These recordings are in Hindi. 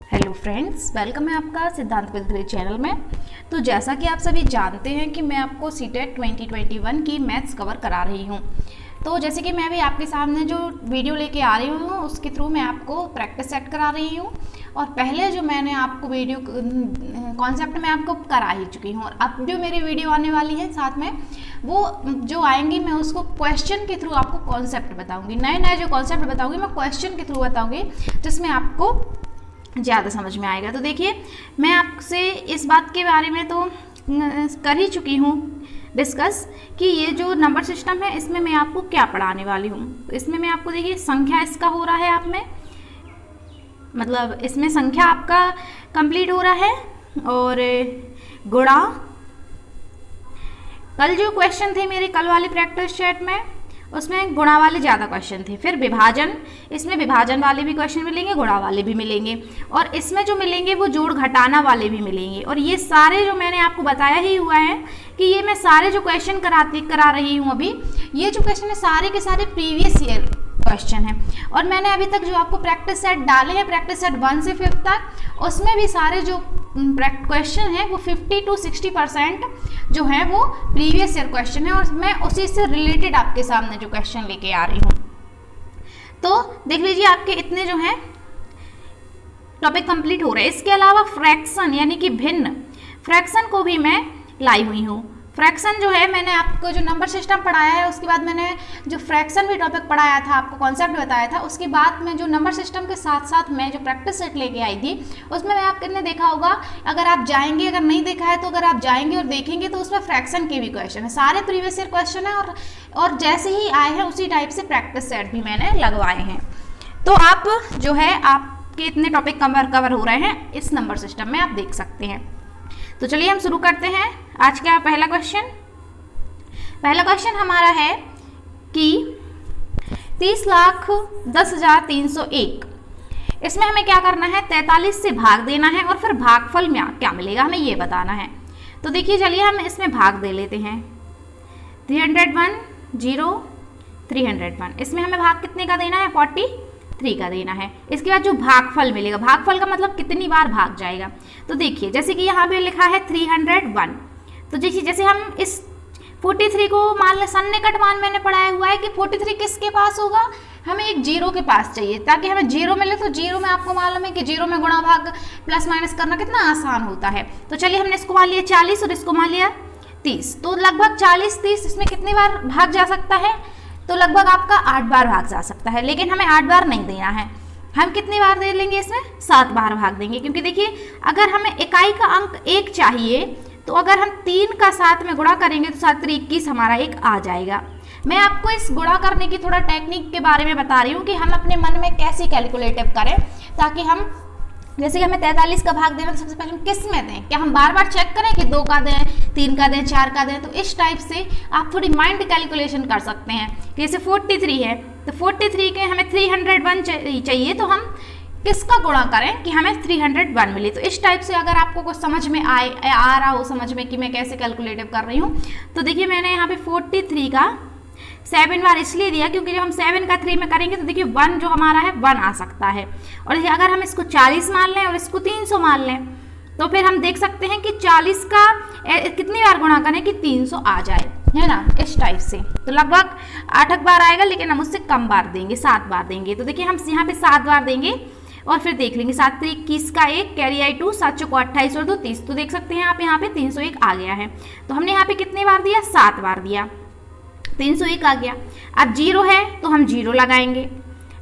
हेलो फ्रेंड्स, वेलकम है आपका सिद्धांत विद्रे चैनल में। तो जैसा कि आप सभी जानते हैं कि मैं आपको सीटेट 2021 की मैथ्स कवर करा रही हूं। तो जैसे कि मैं भी आपके सामने जो वीडियो लेके आ रही हूं उसके थ्रू मैं आपको प्रैक्टिस सेट करा रही हूं। और पहले जो मैंने आपको वीडियो कॉन्सेप्ट मैं आपको करा ही चुकी हूँ, और अब जो मेरी वीडियो आने वाली है साथ में वो जो आएंगी मैं उसको क्वेश्चन के थ्रू आपको कॉन्सेप्ट बताऊँगी। नए नए जो कॉन्सेप्ट बताऊँगी मैं क्वेश्चन के थ्रू बताऊँगी, जिसमें आपको ज़्यादा समझ में आएगा। तो देखिए, मैं आपसे इस बात के बारे में तो कर ही चुकी हूँ डिस्कस कि ये जो नंबर सिस्टम है इसमें मैं आपको क्या पढ़ाने वाली हूँ। तो इसमें मैं आपको देखिए संख्या इसका हो रहा है, आप में मतलब इसमें संख्या आपका कंप्लीट हो रहा है, और गुणा, कल जो क्वेश्चन थे मेरे कल वाली प्रैक्टिस चैट में उसमें गुणा वाले ज़्यादा क्वेश्चन थे। फिर विभाजन, इसमें विभाजन वाले भी क्वेश्चन मिलेंगे, गुणा वाले भी मिलेंगे, और इसमें जो मिलेंगे वो जोड़ घटाना वाले भी मिलेंगे। और ये सारे जो मैंने आपको बताया ही हुआ है कि ये मैं सारे जो क्वेश्चन करा रही हूँ अभी, ये जो क्वेश्चन है सारे के सारे प्रीवियस ईयर क्वेश्चन है। और मैंने अभी तक जो आपको प्रैक्टिस सेट डाले हैं, प्रैक्टिस सेट 1 से 5 तक, उसमें भी सारे जो क्वेश्चन है वो 50 to 60% जो है वो प्रीवियस ईयर क्वेश्चन है, और मैं उसी से रिलेटेड आपके सामने जो क्वेश्चन लेके आ रही हूँ। तो देख लीजिए आपके इतने जो हैं टॉपिक कंप्लीट हो रहे हैं। इसके अलावा फ्रैक्शन यानी कि भिन्न, फ्रैक्शन को भी मैं लाई हुई हूँ। फ्रैक्शन जो है मैंने आपको जो नंबर सिस्टम पढ़ाया है उसके बाद मैंने जो फ्रैक्शन भी टॉपिक पढ़ाया था, आपको कॉन्सेप्ट बताया था, उसके बाद मैं जो नंबर सिस्टम के साथ साथ मैं जो प्रैक्टिस सेट लेके आई थी उसमें मैं आपने देखा होगा, अगर आप जाएंगे, अगर नहीं देखा है तो अगर आप जाएंगे और देखेंगे तो उसमें फ्रैक्शन के भी क्वेश्चन है, सारे प्रीवियस ईयर क्वेश्चन है, और जैसे ही आए हैं उसी टाइप से प्रैक्टिस सेट भी मैंने लगवाए हैं। तो आप जो है आपके इतने टॉपिक कवर हो रहे हैं इस नंबर सिस्टम में, आप देख सकते हैं। तो चलिए हम शुरू करते हैं आज का पहला क्वेश्चन। पहला क्वेश्चन हमारा है कि 30,10,301, इसमें हमें क्या करना है, 43 से भाग देना है और फिर भागफल में क्या मिलेगा हमें ये बताना है। तो देखिए चलिए हम इसमें भाग दे लेते हैं। 301 0 301, इसमें हमें भाग कितने का देना है, 43 का देना है। इसके बाद जो भागफल मिलेगा, भागफल का मतलब कितनी बार भाग जाएगा। तो देखिए जैसे कि यहाँ पे लिखा है 301, तो देखिए जैसे हम इस 43 को मान लें, सन्निकट मान मैंने पढ़ाया हुआ है कि 43 किसके पास होगा, हमें एक जीरो के पास चाहिए, ताकि हमें जीरो मिले। तो जीरो में आपको मालूम है कि जीरो में गुणा भाग प्लस माइनस करना कितना आसान होता है। तो चलिए हमने इसको मान लिया 40 और इसको मान लिया 30, तो लगभग 40-30 इसमें कितनी बार भाग जा सकता है, तो लगभग आपका 8 बार भाग जा सकता है। लेकिन हमें 8 बार नहीं देना है, हम कितनी बार दे लेंगे, इसमें 7 बार भाग देंगे। क्योंकि देखिए अगर हमें इकाई का अंक 1 चाहिए तो अगर हम 3 का 7 में गुणा करेंगे तो 7 3 21 हमारा 1 आ जाएगा। मैं आपको इस गुणा करने की थोड़ा टेक्निक के बारे में बता रही हूँ कि हम अपने मन में कैसे कैलकुलेटिव करें, ताकि हम जैसे कि हमें 43 का भाग देना, तो सबसे पहले हम किस में दें, क्या हम बार बार चेक करें कि 2 का दें, 3 का दें, 4 का दें। तो इस टाइप से आप थोड़ी माइंड कैलकुलेशन कर सकते हैं कि जैसे 43 है तो 43 के हमें 301 चाहिए, तो हम किसका गुणा करें कि हमें 301 मिले। तो इस टाइप से अगर आपको कुछ समझ में आ रहा हो समझ में कि मैं कैसे कैलकुलेटिव कर रही हूँ, तो देखिए मैंने यहाँ पे 43 का 7 बार इसलिए दिया क्योंकि जब हम 7 का 3 में करेंगे तो देखिए 1 जो हमारा है 1 आ सकता है। और देखिए अगर हम इसको 40 मान लें और इसको 300 मान लें तो फिर हम देख सकते हैं कि 40 का कितनी बार गुणा करें कि 300 आ जाए, है ना, इस टाइप से। तो लगभग 8 बार आएगा, लेकिन हम उससे कम बार देंगे, 7 बार देंगे। तो देखिए हम यहाँ पे 7 बार देंगे और फिर देख लेंगे 7 3 21 का 1 कैरी आई 2, 7 चौको 28 और 2 30। तो देख सकते हैं आप यहाँ पे 301 आ गया है। तो हमने यहाँ पे कितने बार दिया, 7 बार दिया, 301 आ गया। अब जीरो है तो हम जीरो लगाएंगे,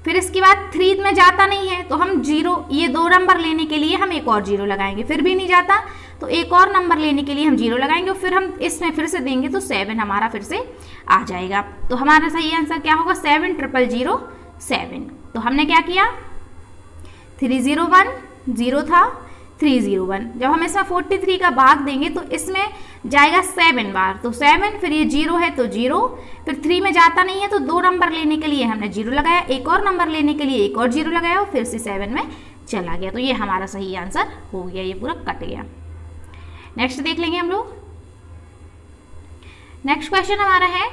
फिर इसके बाद 3 में जाता नहीं है तो हम जीरो, ये 2 नंबर लेने के लिए हम एक और जीरो लगाएंगे, फिर भी नहीं जाता तो एक और नंबर लेने के लिए हम जीरो लगाएंगे, और फिर हम इसमें फिर से देंगे तो 7 हमारा फिर से आ जाएगा। तो हमारा सही आंसर क्या होगा, 7007। तो हमने क्या किया, 301 0 था, 301, जब हम इसमें 43 का भाग देंगे तो इसमें जाएगा 7 बार, तो 7, फिर ये 0 है तो 0, फिर 3 में जाता नहीं है तो 2 नंबर लेने के लिए हमने 0 लगाया, एक और नंबर लेने के लिए एक और 0 लगाया और फिर से 7 में चला गया। तो ये हमारा सही आंसर हो गया, ये पूरा कट गया। नेक्स्ट देख लेंगे हम लोग। नेक्स्ट क्वेश्चन हमारा है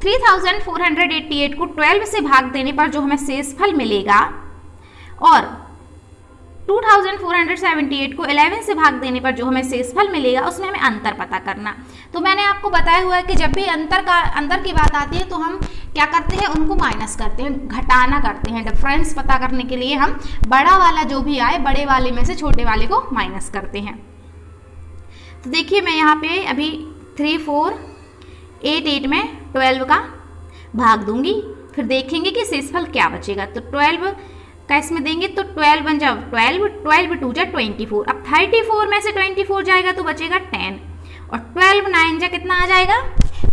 3488 को 12 से भाग देने पर जो हमें शेषफल मिलेगा और 2478 को 11 से भाग देने पर जो हमें शेषफल मिलेगा उसमें हमें अंतर पता करना। तो मैंने आपको बताया हुआ है कि जब भी अंतर की बात आती है तो हम क्या करते हैं, उनको माइनस करते हैं, घटाना करते हैं। डिफरेंस पता करने के लिए हम बड़ा वाला जो भी आए बड़े वाले में से छोटे वाले को माइनस करते हैं। तो देखिए मैं यहाँ पे अभी 3 4 8 8 में 12 का भाग दूंगी, फिर देखेंगे कि शेषफल क्या बचेगा। तो 12 का इसमें देंगे तो 12 बन जाओ 12, 12 2 जा 24। अब 34 में से 24 जाएगा तो बचेगा 10 और 12 9 जा कितना आ जाएगा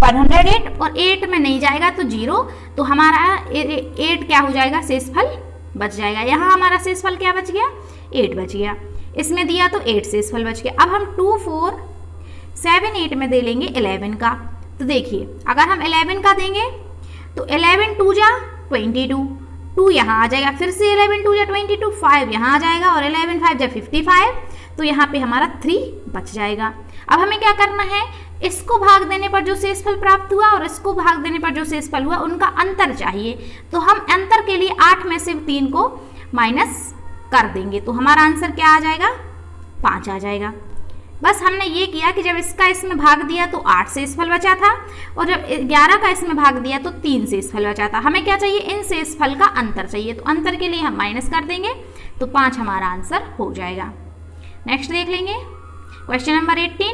108 और 8 में नहीं जाएगा तो 0। तो हमारा 8 क्या हो जाएगा, शेषफल बच जाएगा। यहाँ हमारा शेषफल क्या बच गया, 8 बच गया। इसमें दिया तो 8 शेषफल बच गया। अब हम 2 4 7 8 में दे लेंगे 11 का। तो देखिए अगर हम 11 का देंगे तो 11 2 जा 22, 2 यहाँ आ जाएगा, फिर से 11 2 जा 22, 5 यहाँ आ जाएगा और 11 5 जा 55। तो यहाँ पे हमारा 3 बच जाएगा। अब हमें क्या करना है, इसको भाग देने पर जो शेषफल प्राप्त हुआ और इसको भाग देने पर जो शेषफल हुआ उनका अंतर चाहिए। तो हम अंतर के लिए 8 में से 3 को माइनस कर देंगे तो हमारा आंसर क्या आ जाएगा, 5 आ जाएगा। बस हमने ये किया कि जब इसका इसमें भाग दिया तो 8 शेषफल बचा था और जब 11 का इसमें भाग दिया तो 3 शेषफल बचा था। हमें क्या चाहिए, इन शेषफल का अंतर चाहिए। तो अंतर के लिए हम माइनस कर देंगे तो 5 हमारा आंसर हो जाएगा। नेक्स्ट देख लेंगे क्वेश्चन नंबर 18।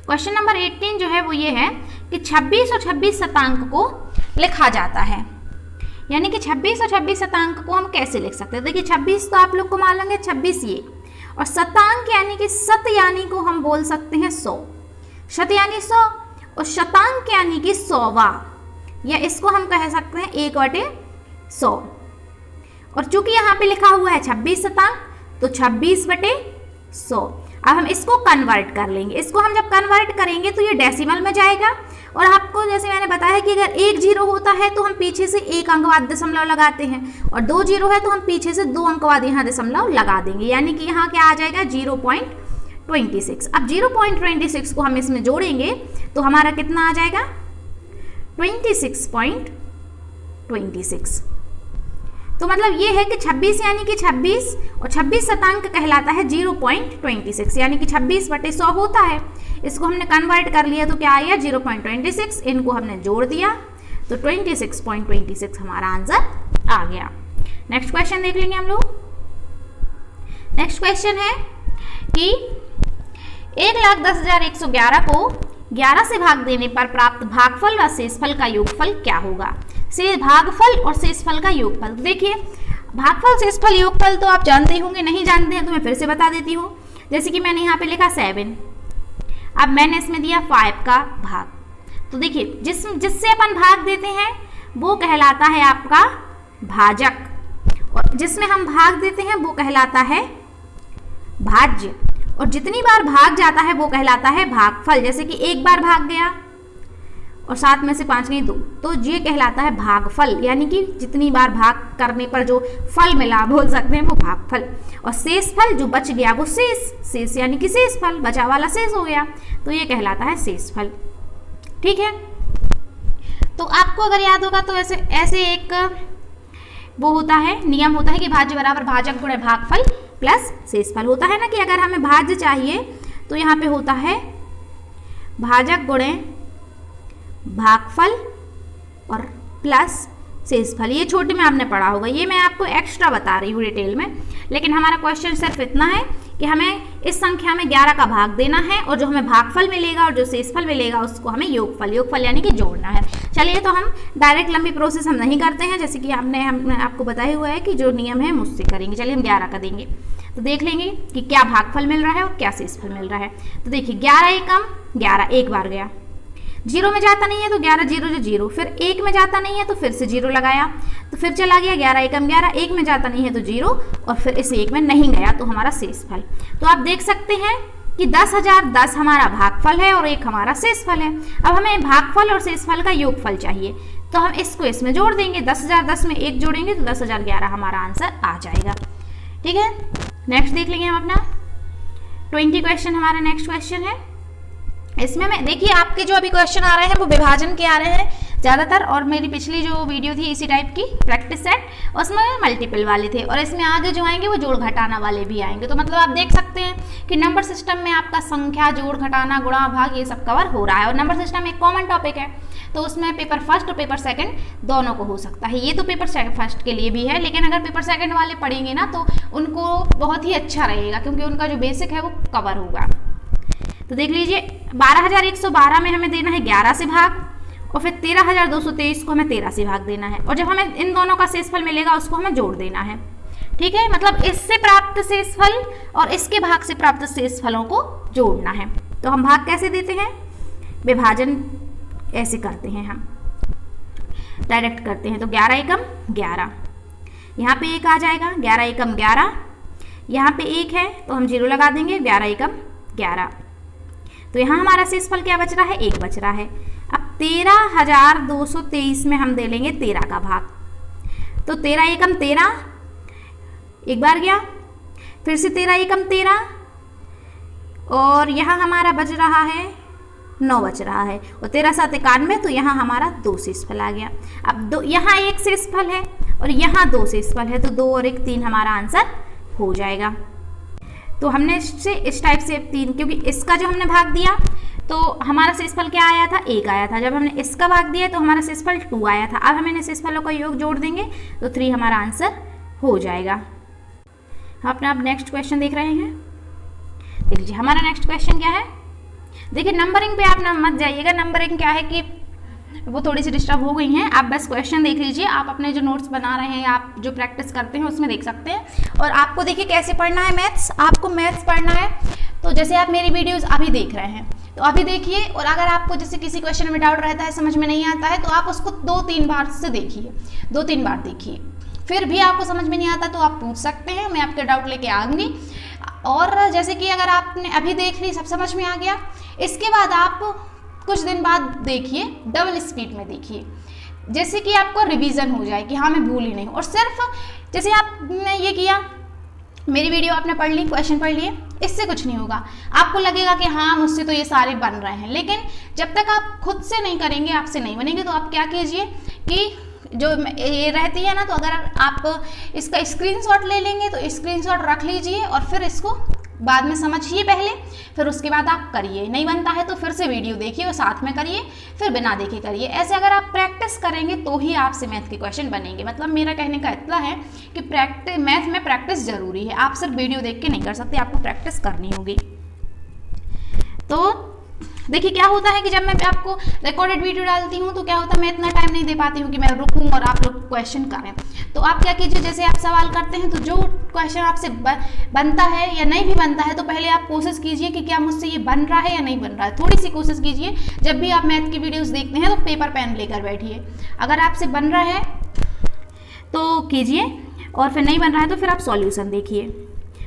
क्वेश्चन नंबर 18 जो है वो ये है कि 26 और 26 शतांक को लिखा जाता है। यानी कि 26 और 26 शतांक को हम कैसे लिख सकते हैं। देखिए 26 तो आप लोग को मालूम है 26 ये, और शतांक यानी कि शत यानी को हम बोल सकते हैं 100। शत यानी 100 और शतांक यानी कि 100वां, या इसको हम कह सकते हैं 1/100। और चूंकि यहाँ पे लिखा हुआ है 26 शतांक तो 26/100। अब हम इसको कन्वर्ट कर लेंगे। इसको हम जब कन्वर्ट करेंगे तो ये डेसिमल में जाएगा। और आपको जैसे मैंने बताया कि अगर 1 0 होता है तो हम पीछे से 1 अंक बाद दशमलव लगाते हैं, और 2 0 है तो हम पीछे से 2 अंक बाद यहाँ दशमलव लगा देंगे। यानी कि यहाँ क्या आ जाएगा 0.26। अब 0.26 को हम इसमें जोड़ेंगे तो हमारा कितना आ जाएगा 26.26। तो मतलब ये है कि 26 यानी कि 26 और 26 शतांक कहलाता है 0.26, यानी कि 26/100 होता है। इसको हमने कन्वर्ट कर लिया तो क्या आया 0.26। इनको हमने जोड़ दिया तो 26.26 हमारा आंसर आ गया। नेक्स्ट क्वेश्चन देख लेंगे हम लोग। नेक्स्ट क्वेश्चन है कि 1,10,111 को 11 से भाग देने पर प्राप्त भागफल व शेषफल का योगफल क्या होगा। से भागफल और शेषफल का योगफल। देखिए भागफल शेषफल योगफल तो आप जानते होंगे, नहीं जानते हैं तो मैं फिर से बता देती हूँ। जैसे कि मैंने यहाँ पे लिखा 7, अब मैंने इसमें दिया 5 का भाग। तो देखिए जिससे अपन भाग देते हैं वो कहलाता है आपका भाजक, और जिसमें हम भाग देते हैं वो कहलाता है भाज्य, और जितनी बार भाग जाता है वो कहलाता है भागफल। जैसे कि एक बार भाग गया और 7 में से 5 नहीं 2, तो ये कहलाता है भागफल। यानी कि जितनी बार भाग करने पर जो फल मिला बोल सकते हैं वो भागफल। और शेषफल जो बच गया वो शेष यानी कि शेषफल, बचा वाला शेष हो गया, तो ये कहलाता है शेषफल। ठीक है, तो आपको अगर याद होगा तो ऐसे एक वो होता है, नियम होता है कि भाज्य बराबर भाजक गुणे भागफल प्लस शेषफल होता है ना, कि अगर हमें भाज्य चाहिए तो यहाँ पे होता है भाजक गुणे भागफल और प्लस शेषफल। ये छोटे में आपने पढ़ा होगा, ये मैं आपको एक्स्ट्रा बता रही हूँ डिटेल में। लेकिन हमारा क्वेश्चन सिर्फ इतना है कि हमें इस संख्या में 11 का भाग देना है और जो हमें भागफल मिलेगा और जो शेषफल मिलेगा उसको हमें योगफल यानी कि जोड़ना है। चलिए, तो हम डायरेक्ट लंबी प्रोसेस हम नहीं करते हैं, जैसे कि हमने आपको बताया हुआ है कि जो नियम है मुझसे करेंगे। चलिए हम 11 का देंगे तो देख लेंगे कि क्या भागफल मिल रहा है और क्या शेषफल मिल रहा है। तो देखिए 11 एकम 11 एक बार गया, 0 में जाता नहीं है तो 11 0 0, फिर 1 में जाता नहीं है तो फिर से 0 लगाया तो फिर चला गया 11 एकम 11, 1 में जाता नहीं है तो 0, और फिर इस 1 में नहीं गया तो हमारा शेषफल। तो आप देख सकते हैं कि 10,010 हमारा भागफल है और 1 हमारा शेषफल है। अब हमें भागफल और शेषफल का योगफल चाहिए, तो हम इसको इसमें जोड़ देंगे। 10,010 में 1 जोड़ेंगे तो 10,011 हमारा आंसर आ जाएगा। ठीक है, नेक्स्ट देख लेंगे हम अपना 20 क्वेश्चन। हमारा नेक्स्ट क्वेश्चन है, इसमें मैं देखिए आपके जो अभी क्वेश्चन आ रहे हैं वो विभाजन के आ रहे हैं, ज़्यादातर, और मेरी पिछली जो वीडियो थी इसी टाइप की प्रैक्टिस सेट, उसमें मल्टीपल वाले थे, और इसमें आगे जो आएंगे वो जोड़ घटाना वाले भी आएंगे। तो मतलब आप देख सकते हैं कि नंबर सिस्टम में आपका संख्या, जोड़ घटाना, गुणा, भाग, ये सब कवर हो रहा है। और नंबर सिस्टम एक कॉमन टॉपिक है, तो उसमें पेपर फर्स्ट और पेपर सेकंड दोनों को हो सकता है। ये तो पेपर फर्स्ट के लिए भी है, लेकिन अगर पेपर सेकंड वाले पढ़ेंगे ना तो उनको बहुत ही अच्छा रहेगा, क्योंकि उनका जो बेसिक है वो कवर होगा। तो देख लीजिए 12,112 में हमें देना है 11 से भाग, और फिर 13,223 को हमें 13 से भाग देना है, और जब हमें इन दोनों का शेषफल मिलेगा उसको हमें जोड़ देना है। ठीक है, मतलब इससे प्राप्त शेषफल और इसके भाग से प्राप्त शेषफलों को जोड़ना है। तो हम भाग कैसे देते हैं? विभाजन ऐसे करते हैं, हम डायरेक्ट करते हैं। तो 11 एकम 11, यहाँ पे 1 आ जाएगा, 11 एकम 11, यहाँ पे 1 है तो हम 0 लगा देंगे, 11 एकम 11। तो यहाँ हमारा शेषफल क्या बच रहा है? 1 बच रहा है। अब 13,223 में हम दे लेंगे 13 का भाग, तो 13 एकम 13, एक बार गया, फिर से 13 एकम 13, और यहाँ हमारा बच रहा है 9 बच रहा है, और 13 7 91, तो यहाँ हमारा 2 शेषफल आ गया। अब दो, यहाँ 1 शेषफल है और यहाँ 2 शेषफल है, तो 2 और 1 3 हमारा आंसर हो जाएगा। तो हमने इससे इस टाइप से 3, क्योंकि इसका जो हमने भाग दिया तो हमारा शेषफल क्या आया था? 1 आया था। जब हमने इसका भाग दिया तो हमारा शेषफल 2 आया था। अब हम इन शेषफलों का योग जोड़ देंगे तो 3 हमारा आंसर हो जाएगा। हम अपना अब नेक्स्ट क्वेश्चन देख रहे हैं। देख लीजिए हमारा नेक्स्ट क्वेश्चन क्या है। देखिए नंबरिंग पे आप ना मत जाइएगा, नंबरिंग क्या है कि वो थोड़ी सी डिस्टर्ब हो गई हैं। आप बस क्वेश्चन देख लीजिए, आप अपने जो नोट्स बना रहे हैं, आप जो प्रैक्टिस करते हैं उसमें देख सकते हैं। और आपको देखिए कैसे पढ़ना है मैथ्स, आपको मैथ्स पढ़ना है तो जैसे आप मेरी वीडियोस अभी देख रहे हैं तो अभी देखिए, और अगर आपको जैसे किसी क्वेश्चन में डाउट रहता है, समझ में नहीं आता है, तो आप उसको 2-3 बार से देखिए, 2-3 बार देखिए, फिर भी आपको समझ में नहीं आता तो आप पूछ सकते हैं, मैं आपके डाउट लेके आऊँगी। और जैसे कि अगर आपने अभी देख ली, सब समझ में आ गया, इसके बाद आप कुछ दिन बाद देखिए, डबल स्पीड में देखिए, जैसे कि आपको रिवीजन हो जाए कि हाँ मैं भूल ही नहीं। और सिर्फ जैसे आपने ये किया, मेरी वीडियो आपने पढ़ ली, क्वेश्चन पढ़ लिए, इससे कुछ नहीं होगा। आपको लगेगा कि हाँ मुझसे तो ये सारे बन रहे हैं, लेकिन जब तक आप खुद से नहीं करेंगे, आपसे नहीं बनेंगे। तो आप क्या कीजिए कि जो ये रहती है ना, तो अगर आप इसका स्क्रीनशॉट ले लेंगे तो स्क्रीनशॉट रख लीजिए, और फिर इसको बाद में समझिए पहले, फिर उसके बाद आप करिए। नहीं बनता है तो फिर से वीडियो देखिए और साथ में करिए, फिर बिना देखे करिए। ऐसे अगर आप प्रैक्टिस करेंगे तो ही आपसे मैथ के क्वेश्चन बनेंगे। मतलब मेरा कहने का इतना है कि मैथ में प्रैक्टिस जरूरी है। आप सिर्फ वीडियो देख के नहीं कर सकते, आपको प्रैक्टिस करनी होगी। तो देखिए क्या होता है कि जब मैं आपको रिकॉर्डेड वीडियो डालती हूँ तो क्या होता है, मैं इतना टाइम नहीं दे पाती हूँ कि मैं रुकूँ और आप लोग क्वेश्चन करें। तो आप क्या कीजिए, जैसे आप सवाल करते हैं तो जो क्वेश्चन आपसे बनता है या नहीं भी बनता है, तो पहले आप कोशिश कीजिए कि क्या मुझसे ये बन रहा है या नहीं बन रहा है। थोड़ी सी कोशिश कीजिए। जब भी आप मैथ की वीडियोज़ देखते हैं तो पेपर पेन लेकर बैठिए। अगर आपसे बन रहा है तो कीजिए, और फिर नहीं बन रहा है तो फिर आप सॉल्यूशन देखिए।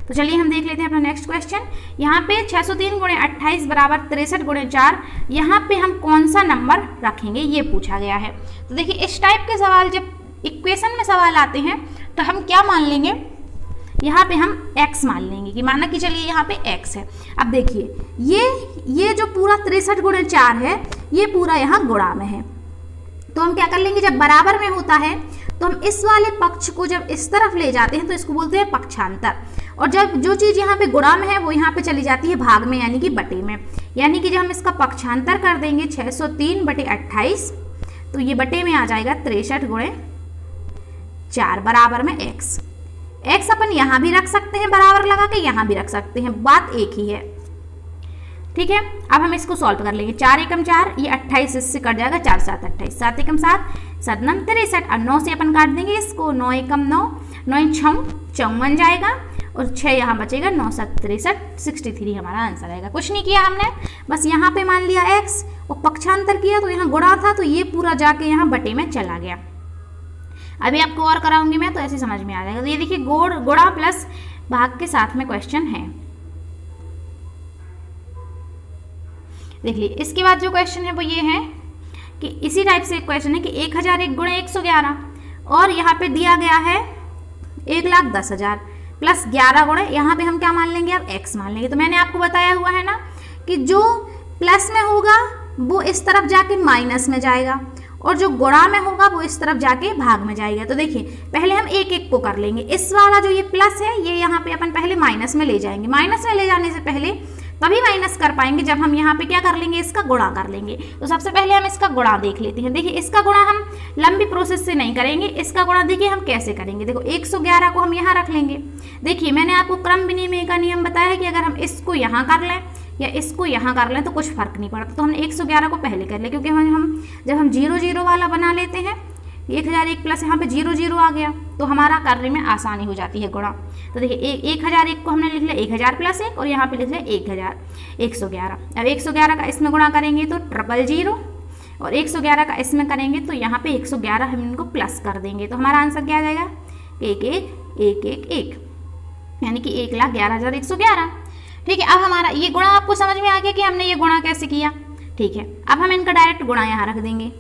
तो चलिए हम देख लेते हैं अपना नेक्स्ट क्वेश्चन। यहाँ पे 603 × 28 बराबर 63 × 4, यहाँ पे हम कौन सा नंबर रखेंगे ये पूछा गया है। तो देखिए इस टाइप के सवाल जब इक्वेशन में सवाल आते हैं तो हम क्या मान लेंगे, यहाँ पे हम x मान लेंगे कि माना कि चलिए यहाँ पे x है। अब देखिए ये जो पूरा 63 × 4 है, ये पूरा यहाँ गुणा में है। तो हम क्या कर लेंगे, जब बराबर में होता है तो हम इस वाले पक्ष को जब इस तरफ ले जाते हैं तो इसको बोलते हैं पक्षांतर। और जब जो चीज़ यहाँ पे गुणा में है वो यहाँ पे चली जाती है भाग में, यानी कि बटे में। यानी कि जब हम इसका पक्षांतर कर देंगे 603/28, तो ये बटे में आ जाएगा 63 × 4 बराबर में x अपन यहाँ भी रख सकते हैं, बराबर लगा के यहाँ भी रख सकते हैं, बात एक ही है। ठीक है, अब हम इसको सॉल्व कर लेंगे। 4 एकम 4, ये 28 इससे कट जाएगा, 4 7 28, 7 एकम 7, 7 9 63, और 9 से अपन काट देंगे इसको, 9 एकम 9, 9 6 54 जाएगा, और 6 यहाँ बचेगा, 9 7 63, 63 हमारा आंसर आएगा। कुछ नहीं किया हमने, बस यहाँ पे मान लिया x और पक्षांतर किया, तो यहाँ गुणा था तो ये पूरा जाके यहाँ बटे में चला गया। अभी आपको और कराऊंगी मैं तो ऐसे समझ में आ जाएगा। तो ये देखिए गुणा प्लस भाग के साथ में क्वेश्चन है। देख लीजिए इसके बाद जो क्वेश्चन है वो ये है कि इसी टाइप से एक क्वेश्चन है कि 1001 × 111, और यहाँ पे दिया गया है 1,10,000 प्लस 11 गुणे, यहाँ पे हम क्या मान लेंगे, अब x मान लेंगे। तो मैंने आपको बताया हुआ है ना कि जो प्लस में होगा वो इस तरफ जाके माइनस में जाएगा, और जो गुणा में होगा वो इस तरफ जाके भाग में जाएगा। तो देखिए पहले हम एक एक को कर लेंगे। इस वाला जो ये प्लस है ये यहाँ पे अपन पहले माइनस में ले जाएंगे। माइनस में ले जाने से पहले तभी माइनस कर पाएंगे जब हम यहाँ पे क्या कर लेंगे, इसका गुणा कर लेंगे। तो सबसे पहले हम इसका गुणा देख लेते हैं। देखिए इसका गुणा हम लंबी प्रोसेस से नहीं करेंगे, इसका गुणा देखिए हम कैसे करेंगे। देखो 111 को हम यहाँ रख लेंगे। देखिए मैंने आपको क्रम विनिमय का नियम बताया है कि अगर हम इसको यहाँ कर लें या इसको यहाँ कर लें तो कुछ फर्क नहीं पड़ता। तो हमने 111 को पहले कर लिया, क्योंकि हम जब हम 0 वाला बना लेते हैं 1001 प्लस यहाँ पे 0 आ गया तो हमारा करने में आसानी हो जाती है गुणा। तो देखिए 1001 को हमने लिख लिया 1000 प्लस 1 और यहाँ पे लिख लिया 111। अब 111 का इसमें गुणा करेंगे तो 000 और 111 का इसमें करेंगे तो यहाँ पे 111 हम इनको प्लस कर देंगे। तो हमारा आंसर क्या आ जाएगा 11111, यानी कि 1,11,111। ठीक है, अब हमारा ये गुणा आपको समझ में आ गया कि हमने ये गुणा कैसे किया। ठीक है, अब हम इनका डायरेक्ट गुणा यहाँ रख देंगे।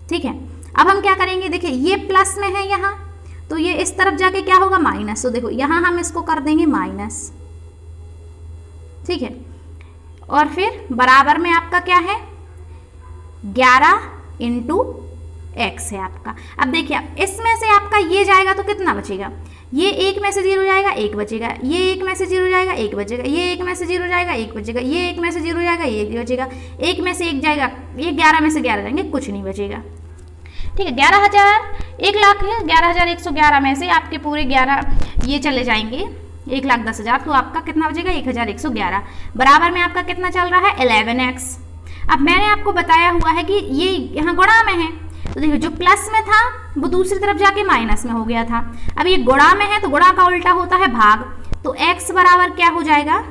ठीक है, अब हम क्या करेंगे, देखिए ये प्लस में है यहाँ तो ये इस तरफ जाके क्या होगा माइनस। तो देखो यहाँ हम इसको कर देंगे माइनस। ठीक है, और फिर बराबर में आपका क्या है 11 इंटू एक्स है आपका। अब देखिए इसमें से आपका ये जाएगा तो कितना बचेगा, ये 1 में से 0 जाएगा 1 बचेगा, ये 1 में से 0 जाएगा 1 बचेगा, ये 1 में से 0 जाएगा 1 बचेगा, ये 1 में से 0 जाएगा 1 बचेगा, 1 में से 1 जाएगा, ये 11 में से 11 जाएंगे, कुछ नहीं बचेगा। ठीक है, 11,000 1,00,000 है, 11,111 में से आपके पूरे 11 ये चले जाएंगे 1,10,000, तो आपका कितना बचेगा 1,111। बराबर में आपका कितना चल रहा है 11x। अब मैंने आपको बताया हुआ है कि ये यहाँ गुणा में है, तो देखिए जो प्लस में था वो दूसरी तरफ जाके माइनस में हो गया था। अब ये गुणा में है तो गुणा का उल्टा होता है भाग, तो x बराबर क्या हो जाएगा,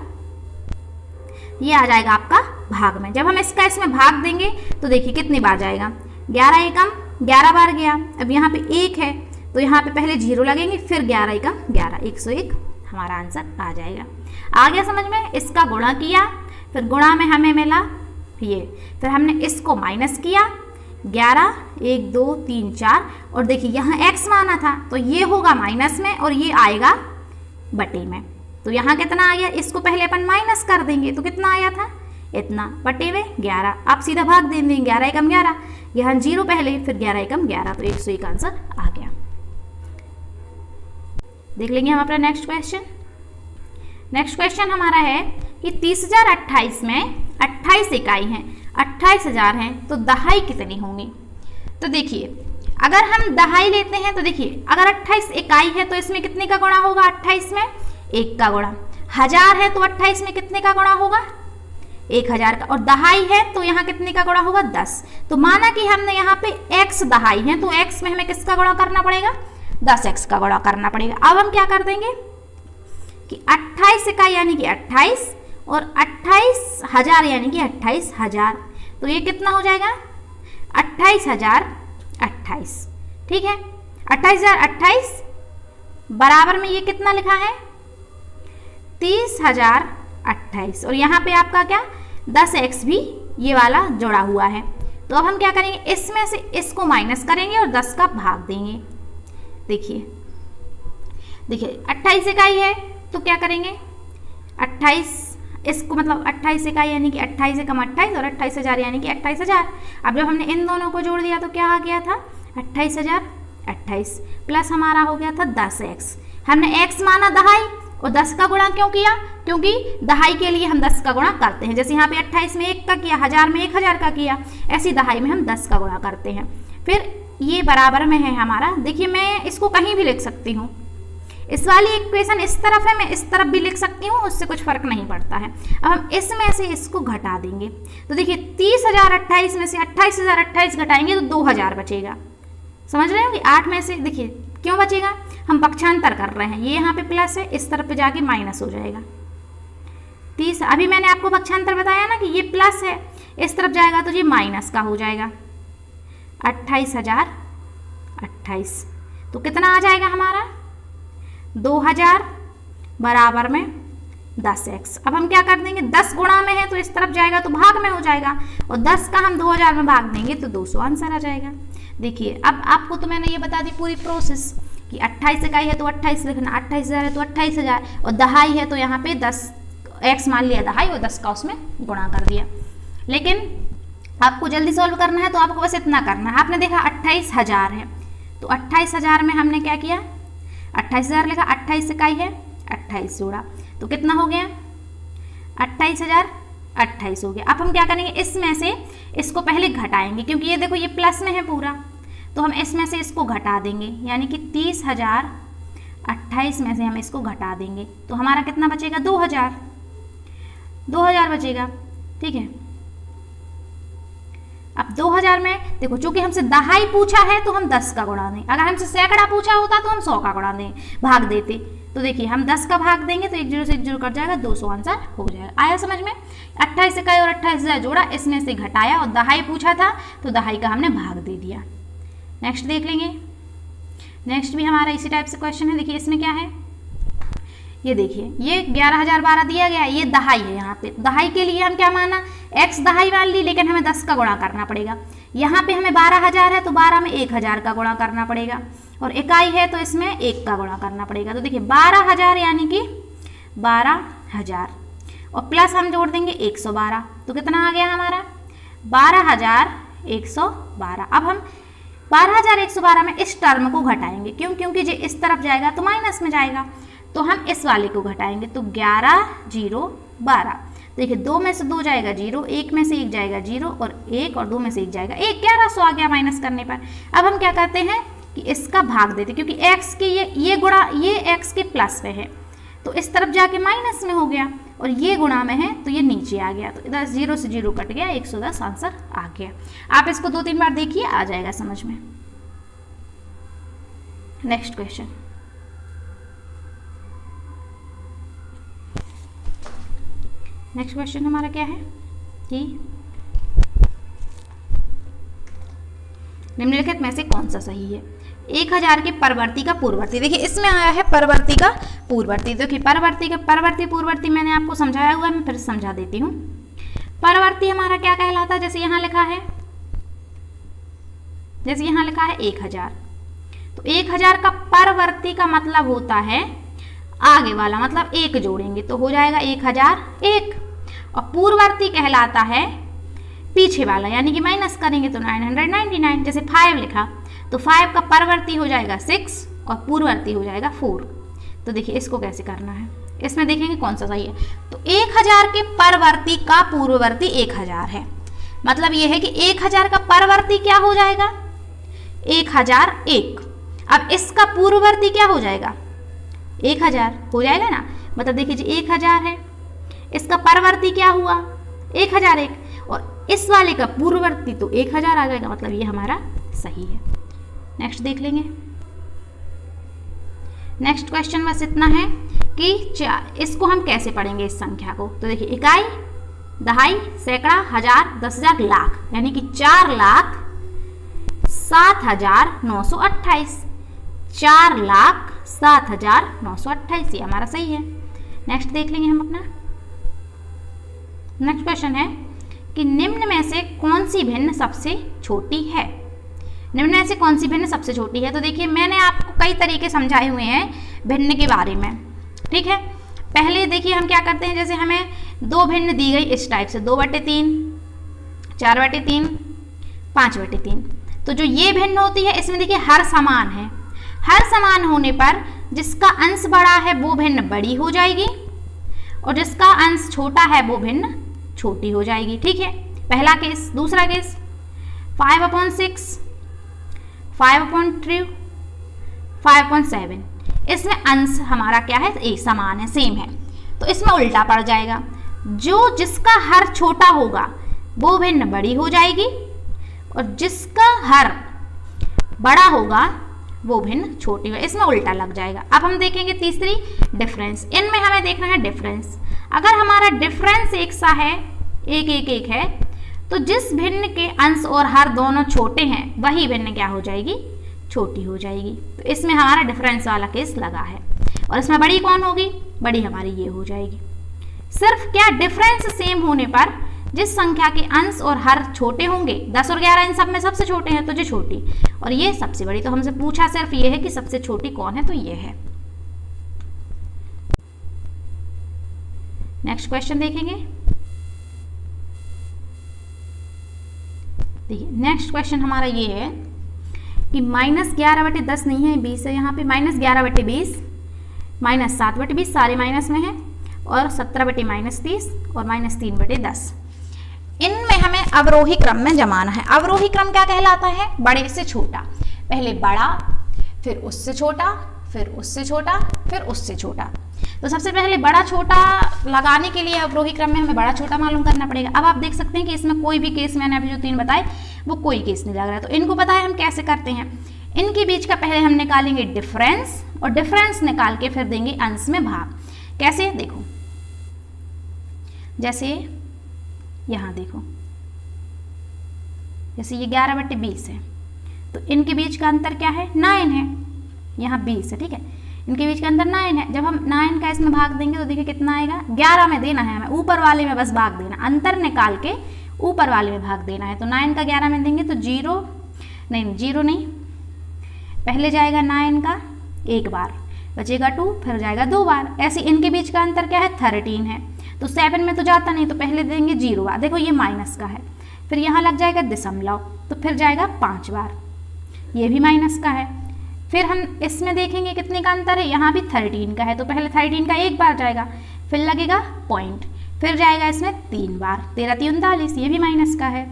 ये आ जाएगा आपका भाग में। जब हम इसका इसमें भाग देंगे तो देखिए कितनी बार जाएगा, 11 एकम 11 बार गया। अब यहाँ पे 1 है तो यहाँ पे पहले 0 लगेंगे, फिर 11 एकम 11, 101 हमारा आंसर आ जाएगा। आ गया समझ में। इसका गुणा किया, फिर गुणा में हमें मिला ये, फिर हमने इसको माइनस किया 11 1 2 3 4, और देखिए यहाँ x माना था तो ये होगा माइनस में और ये आएगा बटे में। तो यहाँ कितना आ गया, इसको पहले अपन माइनस कर देंगे तो कितना आया था इतना, बटे में 11। आप सीधा भाग दे देंगे 11 एकम 11, यहाँ 0 पहले फिर 11 एकम 11, तो 101 आंसर आ गया। देख लेंगे हम अपना नेक्स्ट क्वेश्चन। नेक्स्ट क्वेश्चन हमारा है कि 30,028 में 28 इकाई हैं, 28,000 हैं, तो दहाई कितनी होंगी। तो देखिए अगर हम दहाई लेते हैं तो देखिए अगर 28 इकाई है तो इसमें कितने का गुणा होगा, 28 में 1 का गुणा। 1000 है तो 28 में कितने का गुणा होगा 1000 का, और दहाई है तो यहाँ कितने का गुणा होगा 10। तो माना कि हमने यहाँ पे x दहाई है तो x में हमें किसका गुणा करना पड़ेगा 10x का गुणा करना पड़ेगा। अब हम क्या कर देंगे कि 28 इकाई यानी कि 28 और 28,000 यानी कि 28,000, तो ये कितना हो जाएगा 28,028। ठीक है, 28,028 बराबर में ये कितना लिखा है 30,028, और यहाँ पे आपका क्या 10x भी ये वाला जुड़ा हुआ है। तो अब हम क्या करेंगे, इसमें से इसको माइनस करेंगे और 10 का भाग देंगे। देखिए 28 इकाई है तो क्या करेंगे 28 इसको मतलब 28 इकाई यानी कि 28 एकम 28 और 28,000 यानी कि 28,000। अब जब हमने इन दोनों को जोड़ दिया तो क्या आ गया था 28,028 प्लस हमारा हो गया था 10x। हमने x माना दहाई और 10 का गुणा क्यों किया, क्योंकि दहाई के लिए हम 10 का गुणा करते हैं। जैसे यहाँ पे 28 में 1 का किया, 1000 में 1000 का किया, ऐसी दहाई में हम 10 का गुणा करते हैं। फिर ये बराबर में है हमारा, देखिए मैं इसको कहीं भी लिख सकती हूँ, इस वाली इक्वेशन इस तरफ है, मैं इस तरफ भी लिख सकती हूँ, उससे कुछ फर्क नहीं पड़ता है। अब हम इसमें से इसको घटा देंगे तो देखिए 30,028 में से 28,028 घटाएंगे तो 2000 बचेगा। समझ रहे हो कि 8 में से देखिए क्यों बचेगा, हम पक्षांतर कर रहे हैं, ये यहाँ पे प्लस है, इस तरफ पे जाके माइनस हो जाएगा 30। अभी मैंने आपको पक्षांतर बताया ना कि ये प्लस है, इस तरफ जाएगा तो ये माइनस का हो जाएगा 28,028। तो कितना आ जाएगा हमारा 2000 बराबर में 10x। अब हम क्या कर देंगे 10 गुणा में है तो इस तरफ जाएगा तो भाग में हो जाएगा, और 10 का हम 2000 में भाग देंगे तो 200 आंसर आ जाएगा। देखिए अब आपको तो मैंने ये बता दी पूरी प्रोसेस कि 28 इकाई है तो 28 लिखना, 28,000 है तो 28,000, और दहाई है तो यहाँ पे 10x मान लिया दहाई और 10 का उसमें गुणा कर दिया। लेकिन आपको जल्दी सॉल्व करना है तो आपको बस इतना करना है। आपने देखा 28,000 है, तो 28,000 में हमने क्या किया, 28,000 लिखा, 28 इकाई है, 28 जोड़ा, तो कितना हो गया 28,000, 28 हो गया। अब हम क्या करेंगे, इसमें से इसको पहले घटाएंगे, क्योंकि ये देखो ये प्लस में है पूरा, तो हम इसमें से इसको घटा देंगे, यानी कि 30,000 28 में से हम इसको घटा देंगे, तो हमारा कितना बचेगा 2,000 बचेगा। ठीक है, अब 2000 में देखो, चूंकि हमसे दहाई पूछा है तो हम 10 का गुणा दें, अगर हमसे सैकड़ा पूछा होता तो हम 100 का गुणा दें, भाग देते। तो देखिए हम 10 का भाग देंगे तो 1 0 से 1 0 कट जाएगा, 200 आंसर हो जाएगा। आया समझ में? 28 इकाई और 28,000 जोड़ा, इसमें से घटाया और दहाई पूछा था तो दहाई का हमने भाग दे दिया। नेक्स्ट देख लेंगे। नेक्स्ट भी हमारा इसी टाइप से क्वेश्चन है। देखिए इसमें क्या है, ये देखिए ये 11,012 दिया गया है, ये दहाई है। यहाँ पे दहाई के लिए हम क्या माना, x दहाई मान ली, लेकिन हमें 10 का गुणा करना पड़ेगा। यहाँ पे हमें 12,000 है तो 12 में 1,000 का गुणा करना पड़ेगा, और इकाई है तो इसमें 1 का गुणा करना पड़ेगा। तो देखिए 12,000 यानी कि 12,000 और प्लस हम जोड़ देंगे 112, तो कितना आ गया हमारा 12,112। अब हम 12,112 में इस टर्म को घटाएंगे, क्यों, क्योंकि जो इस तरफ जाएगा तो माइनस में जाएगा, तो हम इस वाले को घटाएंगे, तो 11 0 12। देखिए 2 में से 2 जाएगा 0, 1 में से 1 जाएगा 0, और 1 और 2 में से 1 जाएगा 1, 1100 आ गया माइनस करने पर। अब हम क्या करते हैं कि इसका भाग देते, क्योंकि x के ये गुणा, ये x के प्लस में है तो इस तरफ जाके माइनस में हो गया, और ये गुणा में है तो ये नीचे आ गया, तो इधर 0 से 0 कट गया, 110 आंसर आ गया। आप इसको 2-3 बार देखिए, आ जाएगा समझ में। Next question. नेक्स्ट क्वेश्चन हमारा क्या है कि निम्नलिखित में से कौन सा सही है। 1000 के परवर्ती का पूर्ववर्ती, देखिए इसमें आया है परवर्ती का पूर्ववर्ती। देखिए परवर्ती पूर्ववर्ती मैंने आपको समझाया हुआ है, मैं फिर समझा देती हूँ। परवर्ती हमारा क्या कहलाता है, जैसे यहाँ लिखा है, 1000, तो 1000 का परवर्ती का मतलब होता है आगे वाला, मतलब 1 जोड़ेंगे तो हो जाएगा 1001, और पूर्ववर्ती कहलाता है पीछे वाला, यानी कि माइनस करेंगे तो 999। जैसे 5 लिखा तो 5 का परवर्ती हो जाएगा 6 और पूर्ववर्ती हो जाएगा 4। तो देखिए इसको कैसे करना है, इसमें देखेंगे कौन सा सही है। तो 1000 के परवर्ती का पूर्ववर्ती 1000 है, मतलब ये है कि 1000 का परवर्ती क्या हो जाएगा 1001। अब इसका पूर्ववर्ती क्या हो जाएगा 1000 हो जाएगा ना, मतलब देखिए जी 1000 है, इसका परवर्ती क्या हुआ 1001, और इस वाले का पूर्ववर्ती तो 1000 आ जाएगा, मतलब ये हमारा सही है। नेक्स्ट देख लेंगे। नेक्स्ट क्वेश्चन बस इतना है कि इसको हम कैसे पढ़ेंगे इस संख्या को। तो देखिए इकाई, दहाई, सैकड़ा, हजार, 10,000, लाख, यानी कि 4,07,928, 4,07,928 ये हमारा सही है। नेक्स्ट देख लेंगे हम अपना। नेक्स्ट क्वेश्चन है कि निम्न में से कौन सी भिन्न सबसे छोटी है। निम्न में से कौन सी भिन्न सबसे छोटी है, तो देखिए मैंने आपको कई तरीके समझाए हुए हैं भिन्न के बारे में, ठीक है। पहले देखिए हम क्या करते हैं, जैसे हमें 2 भिन्न दी गई इस टाइप से, 2/3, 4/3, 5/3, तो जो ये भिन्न होती है इसमें देखिए हर समान है। हर समान होने पर जिसका अंश बड़ा है वो भिन्न बड़ी हो जाएगी, और जिसका अंश छोटा है वो भिन्न छोटी हो जाएगी, ठीक है। पहला केस। दूसरा केस 5/6, 5/3, 5/7, इसमें अंश हमारा क्या है, एक समान है, सेम है, तो इसमें उल्टा पड़ जाएगा। जो जिसका हर छोटा होगा वो भिन्न बड़ी हो जाएगी, और जिसका हर बड़ा होगा वो भिन्न छोटी है, इसमें उल्टा लग जाएगा। अब हम देखेंगे तीसरी, डिफरेंस। इनमें हमें देखना है डिफरेंस। अगर हमारा डिफरेंस एक सा है, 1 है, तो जिस भिन्न के अंश और हर दोनों छोटे हैं वही भिन्न क्या हो जाएगी, छोटी हो जाएगी। तो इसमें हमारा डिफरेंस वाला केस लगा है, और इसमें बड़ी कौन होगी, बड़ी हमारी ये हो जाएगी। सिर्फ क्या डिफरेंस सेम होने पर जिस संख्या के अंश और हर छोटे होंगे, 10 और 11 इन सब में सबसे छोटे हैं तो जो छोटी, और ये सबसे बड़ी। तो हमसे पूछा सिर्फ ये है कि सबसे छोटी कौन है, तो ये है। नेक्स्ट क्वेश्चन देखेंगे। देखिए नेक्स्ट क्वेश्चन हमारा ये है कि -11/10 नहीं है, 20 है यहाँ पे, -11/20, -7/20 सारे माइनस में है, और 17/-30 और -3/10। इनमें हमें अवरोही क्रम में जमाना है। अवरोही क्रम क्या कहलाता है? बड़े से छोटा, पहले बड़ा, फिर उससे छोटा, फिर उससे छोटा, फिर उससे छोटा। तो सबसे पहले बड़ा छोटा लगाने के लिए अवरोही क्रम में हमें बड़ा छोटा मालूम करना पड़ेगा। अब आप देख सकते हैं कि इसमें कोई भी केस, मैंने अभी जो 3 बताए वो कोई केस नहीं लग रहा है। तो इनको बताए हम कैसे करते हैं, इनके बीच का पहले हम निकालेंगे डिफरेंस, और डिफरेंस निकाल के फिर देंगे अंश में भाग। कैसे? देखो, जैसे यहाँ देखो, जैसे ये 11/20 है, तो इनके बीच का अंतर क्या है? 9 है, यहाँ 20 है, ठीक है, इनके बीच का अंतर 9 है। जब हम 9 का इसमें भाग देंगे तो देखिए कितना आएगा, 11 में देना है हमें, ऊपर वाले में बस भाग देना, अंतर निकाल के ऊपर वाले में भाग देना है। तो 9 का 11 में देंगे तो 0 नहीं, पहले जाएगा 9 का एक बार, बचेगा 2, फिर जाएगा 2 बार। ऐसे इनके बीच का अंतर क्या है? 13 है, तो 7 में तो जाता नहीं, तो पहले देंगे 0 बार। देखो ये माइनस का है, फिर यहाँ लग जाएगा दशमलव, तो फिर जाएगा 5 बार, ये भी माइनस का है। फिर हम इसमें देखेंगे कितने का अंतर है, यहाँ भी 13 का है, तो पहले 13 का एक बार जाएगा, फिर लगेगा पॉइंट, फिर जाएगा इसमें 3 बार, 13 × 39, ये भी माइनस का है।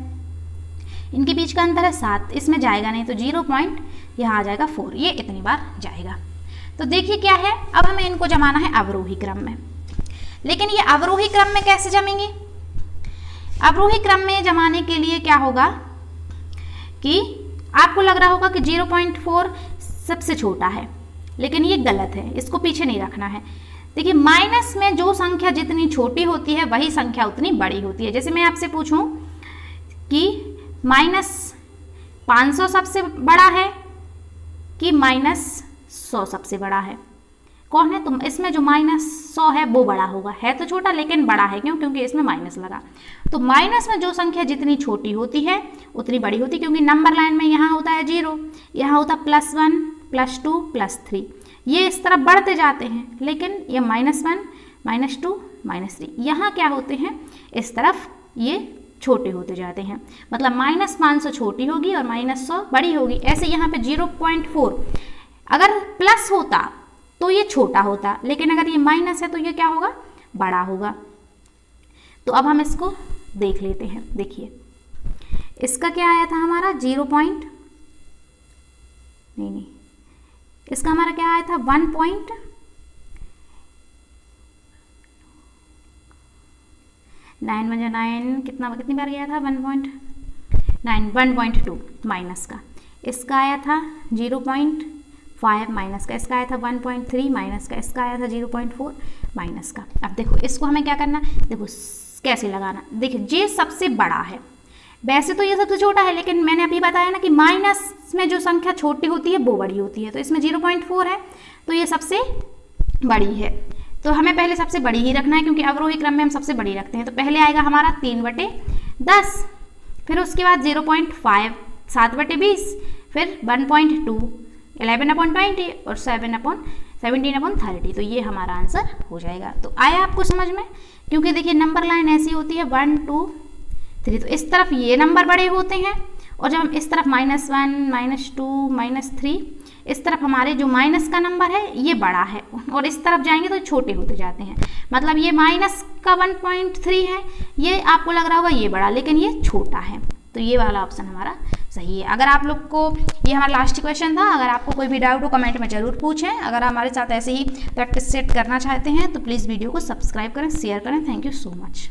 इनके बीच का अंतर है 7, इसमें जाएगा नहीं, तो 0 पॉइंट यहाँ आ जाएगा 4, ये इतनी बार जाएगा। तो देखिए क्या है, अब हमें इनको जमाना है अवरोही क्रम में। लेकिन ये अवरोही क्रम में कैसे जमेंगे? अवरोही क्रम में जमाने के लिए क्या होगा कि आपको लग रहा होगा कि 0.4 सबसे छोटा है, लेकिन ये गलत है, इसको पीछे नहीं रखना है। देखिए माइनस में जो संख्या जितनी छोटी होती है वही संख्या उतनी बड़ी होती है। जैसे मैं आपसे पूछूं कि -500 सबसे बड़ा है कि -100 सबसे बड़ा है, कौन है? तो इसमें जो -100 है वो बड़ा होगा, है तो छोटा लेकिन बड़ा है, क्यों? क्योंकि इसमें माइनस लगा। तो माइनस में जो संख्या जितनी छोटी होती है उतनी बड़ी होती है, क्योंकि नंबर लाइन में यहाँ होता है 0, यहाँ होता +1 +2 +3, ये इस तरफ बढ़ते जाते हैं, लेकिन ये -1 -2 -3 यहाँ क्या होते हैं, इस तरफ ये छोटे होते जाते हैं। मतलब -500 छोटी होगी और -100 बड़ी होगी। ऐसे यहाँ पे 0.4 अगर प्लस होता तो ये छोटा होता, लेकिन अगर ये माइनस है तो ये क्या होगा? बड़ा होगा। तो अब हम इसको देख लेते हैं। देखिए इसका क्या आया था हमारा नहीं, इसका हमारा क्या आया था 1.9 कितनी बार गया था 1.2 माइनस का, इसका आया था 0.5 माइनस का, इसका आया था 1.3 माइनस का, इसका आया था 0.4 माइनस का। अब देखो इसको हमें क्या करना, देखो कैसे लगाना। देखिए ये सबसे बड़ा है, वैसे तो ये सबसे छोटा है, लेकिन मैंने अभी बताया ना कि माइनस में जो संख्या छोटी होती है वो बड़ी होती है, तो इसमें 0.4 है तो ये सबसे बड़ी है, तो हमें पहले सबसे बड़ी ही रखना है, क्योंकि अवरोही क्रम में हम सबसे बड़ी रखते हैं। तो पहले आएगा हमारा 3/10, फिर उसके बाद 0.5 7/20, फिर 1.2 11/20 और 17/30। तो ये हमारा आंसर हो जाएगा। तो आया आपको समझ में? क्योंकि देखिए नंबर लाइन ऐसी होती है 1 2 3, तो इस तरफ ये नंबर बड़े होते हैं, और जब हम इस तरफ -1 -2 -3, इस तरफ हमारे जो माइनस का नंबर है ये बड़ा है, और इस तरफ जाएंगे तो छोटे होते जाते हैं। मतलब ये माइनस का 1.3 है, ये आपको लग रहा होगा ये बड़ा, लेकिन ये छोटा है। तो ये वाला ऑप्शन हमारा सही है। अगर आप लोग को ये हमारा लास्ट क्वेश्चन था, अगर आपको कोई भी डाउट हो कमेंट में ज़रूर पूछें। अगर हमारे साथ ऐसे ही प्रैक्टिस सेट करना चाहते हैं तो प्लीज़ वीडियो को सब्सक्राइब करें, शेयर करें। Thank you so much.